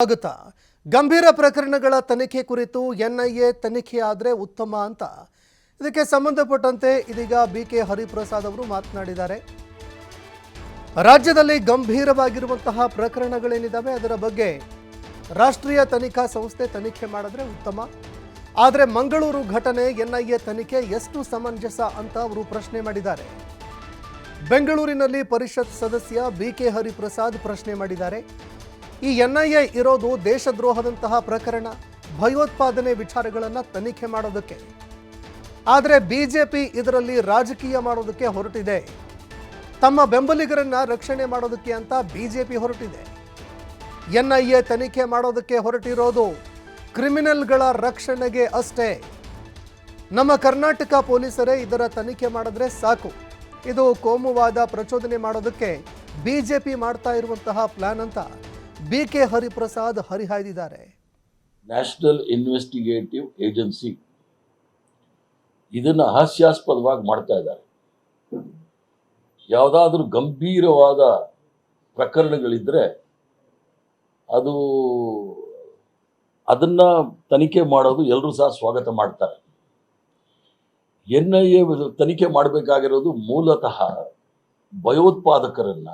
ಆಗುತ್ತಾ ಗಂಭೀರ ಪ್ರಕರಣಗಳ ತನಿಖೆ ಕುರಿತು ಎನ್ಐಎ ತನಿಖೆ ಆದರೆ ಉತ್ತಮ ಅಂತ ಇದಕ್ಕೆ ಸಂಬಂಧಪಟ್ಟಂತೆ ಇದೀಗ ಬಿಕೆ ಹರಿಪ್ರಸಾದ್ ಅವರು ಮಾತನಾಡಿದ್ದಾರೆ. ರಾಜ್ಯದಲ್ಲಿ ಗಂಭೀರವಾಗಿರುವಂತಹ ಪ್ರಕರಣಗಳೇನಿದ್ದಾವೆ ಅದರ ಬಗ್ಗೆ ರಾಷ್ಟ್ರೀಯ ತನಿಖಾ ಸಂಸ್ಥೆ ತನಿಖೆ ಮಾಡಿದ್ರೆ ಉತ್ತಮ. ಆದರೆ ಮಂಗಳೂರು ಘಟನೆ ಎನ್ಐಎ ತನಿಖೆ ಎಷ್ಟು ಸಮಂಜಸ ಅಂತ ಅವರು ಪ್ರಶ್ನೆ ಮಾಡಿದ್ದಾರೆ. ಬೆಂಗಳೂರಿನಲ್ಲಿ ಪರಿಷತ್ ಸದಸ್ಯ ಬಿಕೆ ಹರಿಪ್ರಸಾದ್ ಪ್ರಶ್ನೆ ಮಾಡಿದ್ದಾರೆ. ಈ ಎನ್ಐಎ ಇರೋದು ದೇಶದ್ರೋಹದಂತಹ ಪ್ರಕರಣ, ಭಯೋತ್ಪಾದನೆ ವಿಚಾರಗಳನ್ನು ತನಿಖೆ ಮಾಡೋದಕ್ಕೆ. ಆದರೆ ಬಿಜೆಪಿ ಇದರಲ್ಲಿ ರಾಜಕೀಯ ಮಾಡೋದಕ್ಕೆ ಹೊರಟಿದೆ. ತಮ್ಮ ಬೆಂಬಲಿಗರನ್ನ ರಕ್ಷಣೆ ಮಾಡೋದಕ್ಕೆ ಅಂತ ಬಿಜೆಪಿ ಹೊರಟಿದೆ. ಎನ್ಐಎ ತನಿಖೆ ಮಾಡೋದಕ್ಕೆ ಹೊರಟಿರೋದು ಕ್ರಿಮಿನಲ್ಗಳ ರಕ್ಷಣೆಗೆ ಅಷ್ಟೇ. ನಮ್ಮ ಕರ್ನಾಟಕ ಪೊಲೀಸರೇ ಇದರ ತನಿಖೆ ಮಾಡಿದ್ರೆ ಸಾಕು. ಇದು ಕೋಮುವಾದ ಪ್ರಚೋದನೆ ಮಾಡೋದಕ್ಕೆ ಬಿಜೆಪಿ ಮಾಡ್ತಾ ಇರುವಂತಹ ಪ್ಲಾನ್ ಅಂತ ಬಿಕೆ ಹರಿಪ್ರಸಾದ್ ಹರಿಹಾಯ್ದಿದ್ದಾರೆ. ನ್ಯಾಷನಲ್ ಇನ್ವೆಸ್ಟಿಗೇಟಿವ್ ಏಜೆನ್ಸಿ ಇದನ್ನು ಹಾಸ್ಯಾಸ್ಪದವಾಗಿ ಮಾಡ್ತಾ ಇದ್ದಾರೆ. ಯಾವುದಾದ್ರೂ ಗಂಭೀರವಾದ ಪ್ರಕರಣಗಳಿದ್ರೆ ಅದನ್ನ ತನಿಖೆ ಮಾಡೋದು ಎಲ್ಲರೂ ಸಹ ಸ್ವಾಗತ ಮಾಡ್ತಾರೆ. ಎನ್ಐಎ ತನಿಖೆ ಮಾಡಬೇಕಾಗಿರೋದು ಮೂಲತಃ ಭಯೋತ್ಪಾದಕರನ್ನ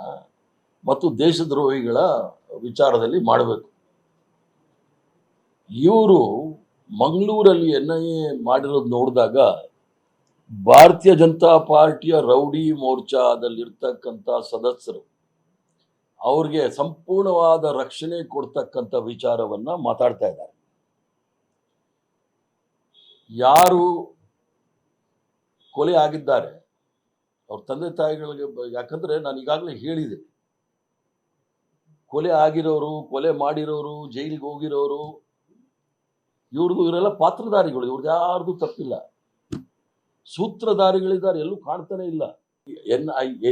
ಮತ್ತು ದೇಶದ್ರೋಹಿಗಳ ವಿಚಾರದಲ್ಲಿ ಮಾಡಬೇಕು. ಇವರು ಮಂಗಳೂರಲ್ಲಿ ಎನ್ಐಎ ಮಾಡಿರೋದು ನೋಡಿದಾಗ ಭಾರತೀಯ ಜನತಾ ಪಾರ್ಟಿಯ ರೌಡಿ ಮೋರ್ಚಾದಲ್ಲಿರ್ತಕ್ಕಂಥ ಸದಸ್ಯರು ಅವ್ರಿಗೆ ಸಂಪೂರ್ಣವಾದ ರಕ್ಷಣೆ ಕೊಡ್ತಕ್ಕಂಥ ವಿಚಾರವನ್ನ ಮಾತಾಡ್ತಾ ಇದ್ದಾರೆ. ಯಾರು ಕೊಲೆ ಆಗಿದ್ದಾರೆ ಅವ್ರ ತಂದೆ ತಾಯಿಗಳಿಗೆ, ಯಾಕಂದ್ರೆ ನಾನು ಈಗಾಗಲೇ ಹೇಳಿದೆ, ಕೊಲೆ ಆಗಿರೋರು, ಕೊಲೆ ಮಾಡಿರೋರು, ಜೈಲಿಗೆ ಹೋಗಿರೋರು, ಇವರೆಲ್ಲ ಪಾತ್ರಧಾರಿಗಳು. ಇವ್ರದ್ದು ಯಾರ್ದು ತಪ್ಪಿಲ್ಲ. ಸೂತ್ರಧಾರಿಗಳಿದ್ದಾರೆ, ಎಲ್ಲೂ ಕಾಣ್ತಾನೆ ಇಲ್ಲ. ಎನ್ಐಎ